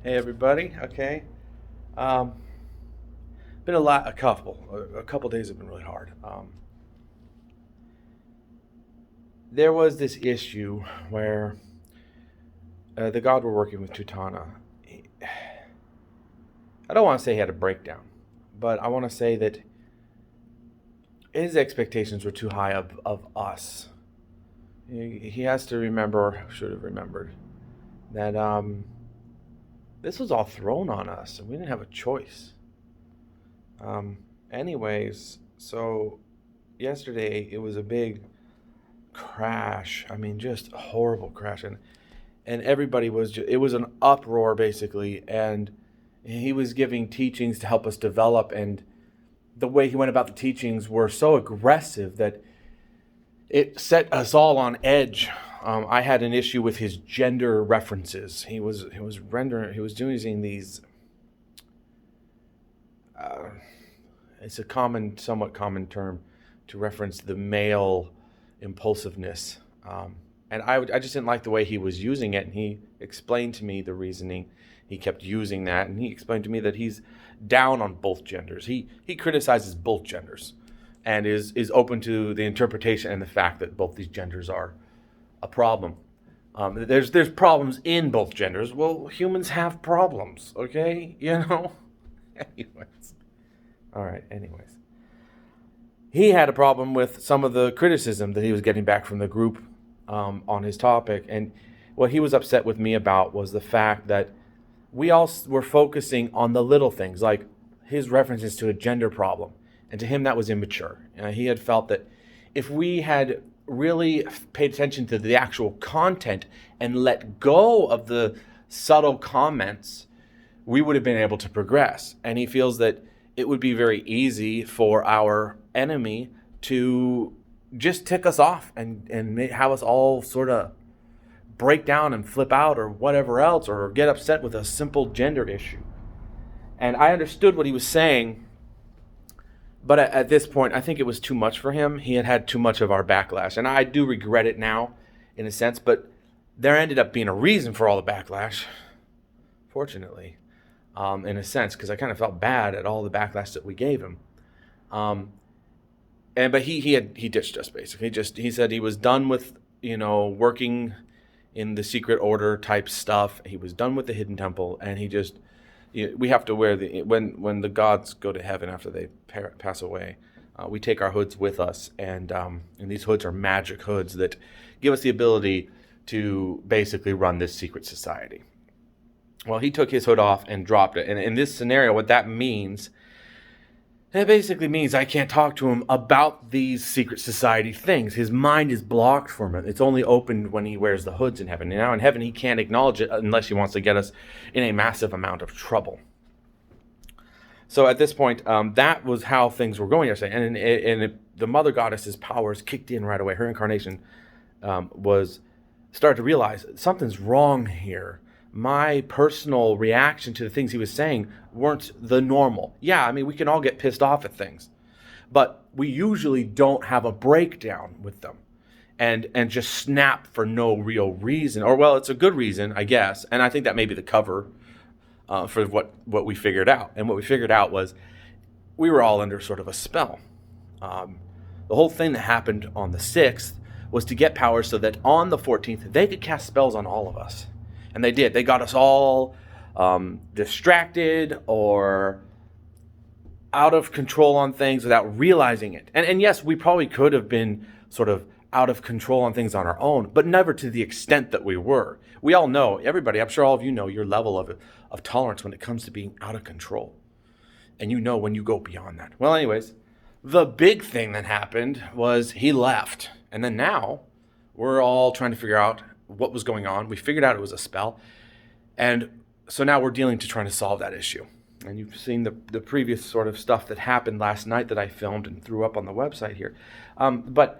Hey everybody. Okay. Um, been a couple days have been really hard. There was this issue where the god we're working with, Tutana. I don't want to say he had a breakdown, but I want to say that his expectations were too high of us. He has to remember, should have remembered, that this was all thrown on us, and we didn't have a choice. Anyways, so yesterday it was a big crash. I mean, just a horrible crash, and everybody was it was an uproar basically, and he was giving teachings to help us develop, and the way he went about the teachings were so aggressive that it set us all on edge. I had an issue with his gender references. He was using these. It's a somewhat common term to reference the male impulsiveness. And I just didn't like the way he was using it. And he explained to me the reasoning. He kept using that. And he explained to me that he's down on both genders. He criticizes both genders and is open to the interpretation and the fact that both these genders are a problem. There's problems in both genders. Well, humans have problems, okay? Anyways. All right, anyways. He had a problem with some of the criticism that he was getting back from the group on his topic. And what he was upset with me about was the fact that we all were focusing on the little things, like his references to a gender problem. And to him, that was immature. He had felt that if we had really paid attention to the actual content and let go of the subtle comments, we would have been able to progress. And he feels that it would be very easy for our enemy to just tick us off and have us all sort of break down and flip out or whatever else, or get upset with a simple gender issue. And I understood what he was saying, but at this point, I think it was too much for him. He had too much of our backlash, and I do regret it now, in a sense, but there ended up being a reason for all the backlash, fortunately. In a sense, because I kind of felt bad at all the backlash that we gave him. But he ditched us basically. He said he was done with working in the secret order type stuff. He was done with the hidden temple, and we have to wear when the gods go to heaven after they pass away. We take our hoods with us, and these hoods are magic hoods that give us the ability to basically run this secret society. Well, he took his hood off and dropped it. And in this scenario, what that means, it basically means I can't talk to him about these secret society things. His mind is blocked from it. It's only opened when he wears the hoods in heaven. And now in heaven, he can't acknowledge it unless he wants to get us in a massive amount of trouble. So at this point, that was how things were going yesterday. And the mother goddess's powers kicked in right away. Her incarnation started to realize something's wrong here. My personal reaction to the things he was saying weren't the normal. Yeah, I mean, we can all get pissed off at things, but we usually don't have a breakdown with them and just snap for no real reason. Or, well, it's a good reason, I guess, and I think that may be the cover for what we figured out. And what we figured out was we were all under sort of a spell. The whole thing that happened on the 6th was to get powers so that on the 14th, they could cast spells on all of us. And they did. They got us all distracted or out of control on things without realizing it. And yes, we probably could have been sort of out of control on things on our own, but never to the extent that we were. We all know, everybody, I'm sure all of you know your level of tolerance when it comes to being out of control. And you know when you go beyond that. Well, anyways, the big thing that happened was he left. And then now we're all trying to figure out what was going on. We figured out it was a spell. And so now we're trying to solve that issue. And you've seen the previous sort of stuff that happened last night that I filmed and threw up on the website here. But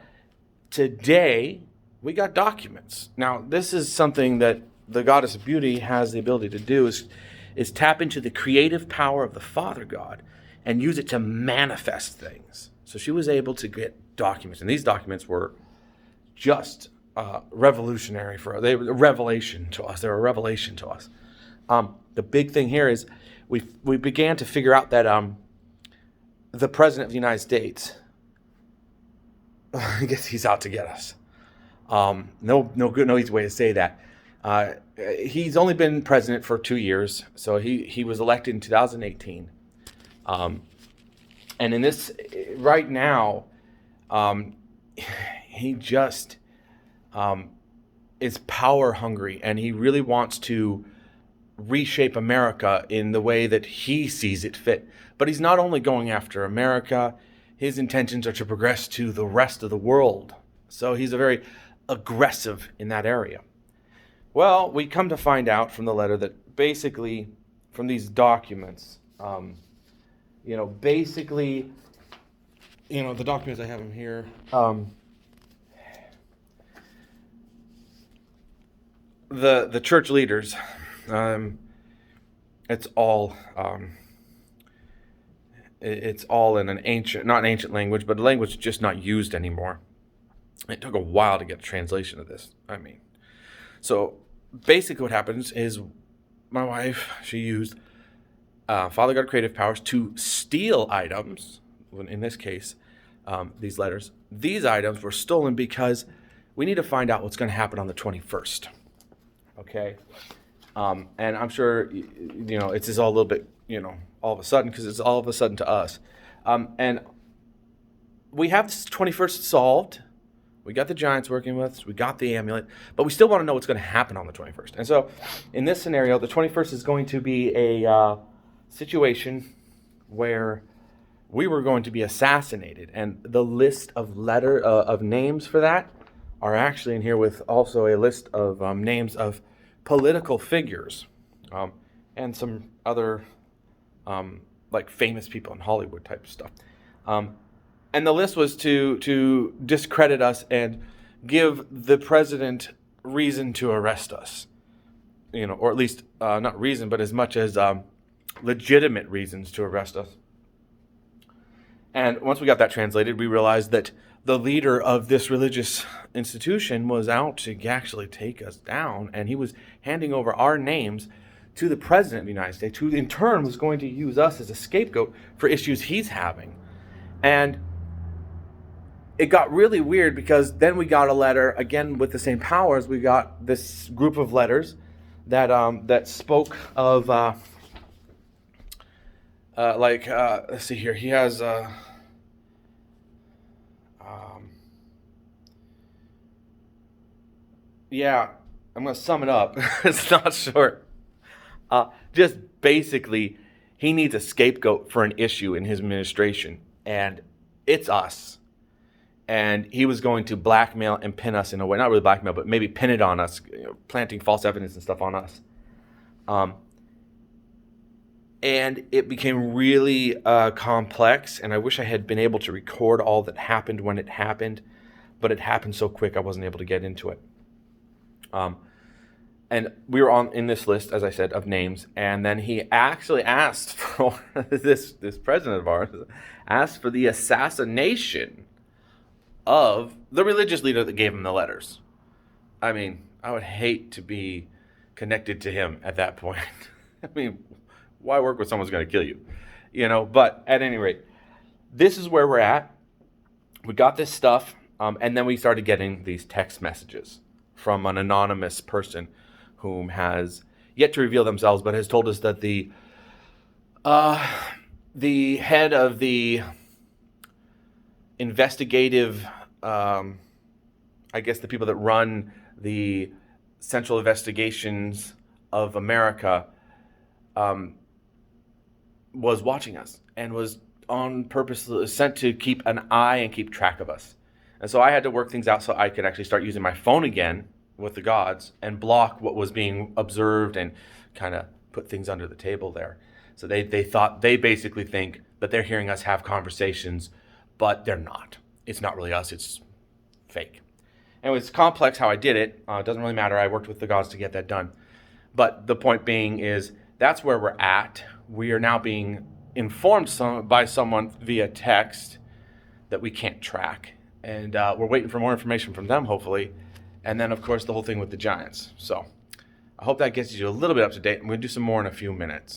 today, we got documents. Now, this is something that the Goddess of Beauty has the ability to do, is tap into the creative power of the Father God and use it to manifest things. So she was able to get documents. And these documents were just revolutionary for us. They were a revelation to us. They were a revelation to us. the big thing here is we began to figure out that the president of the United States, I guess he's out to get us. No easy way to say that. He's only been president for 2 years, so he was elected in 2018. And in this, right now, he just is power hungry, and he really wants to reshape America in the way that he sees it fit. But he's not only going after America, his intentions are to progress to the rest of the world. So he's a very aggressive in that area. Well, we come to find out from the letter that basically, from these documents, basically, the documents, I have them here. The church leaders, it's all in not an ancient language, but a language just not used anymore. It took a while to get a translation of this. So basically what happens is my wife, she used Father God creative powers to steal items. In this case, these letters. These items were stolen because we need to find out what's going to happen on the 21st. Okay? And I'm sure, it's just all a little bit, all of a sudden, because it's all of a sudden to us. And we have this 21st solved. We got the giants working with us. We got the amulet. But we still want to know what's going to happen on the 21st. And so in this scenario, the 21st is going to be a situation where we were going to be assassinated. And the list of of names for that are actually in here, with also a list of names of political figures and some other like famous people in Hollywood type of stuff. And the list was to discredit us and give the president reason to arrest us, or at least not reason, but as much as legitimate reasons to arrest us. And once we got that translated, we realized that the leader of this religious institution was out to actually take us down, and he was handing over our names to the president of the United States, who in turn was going to use us as a scapegoat for issues he's having. And it got really weird, because then we got a letter, again with the same powers. We got this group of letters that spoke of, let's see here, he has... I'm going to sum it up. It's not short. Just basically, he needs a scapegoat for an issue in his administration, and it's us. And he was going to blackmail and pin us in a way, not really blackmail, but maybe pin it on us, planting false evidence and stuff on us. And it became really complex, and I wish I had been able to record all that happened when it happened, but it happened so quick I wasn't able to get into it. And we were in this list, as I said, of names, and then he actually asked for this president of ours asked for the assassination of the religious leader that gave him the letters. I would hate to be connected to him at that point. Why work with someone who's going to kill you? But at any rate, this is where we're at. We got this stuff, and then we started getting these text messages from an anonymous person whom has yet to reveal themselves, but has told us that the head of the investigative, I guess the people that run the central investigations of America, was watching us and was on purpose sent to keep an eye and keep track of us. And so I had to work things out so I could actually start using my phone again with the gods and block what was being observed and kind of put things under the table there. So they basically think that they're hearing us have conversations, but they're not. It's not really us, it's fake. And it's complex how I did it. It doesn't really matter. I worked with the gods to get that done. But the point being is that's where we're at. We are now being informed by someone via text that we can't track. And we're waiting for more information from them, hopefully. And then, of course, the whole thing with the giants. So I hope that gets you a little bit up to date. I'm going to do some more in a few minutes.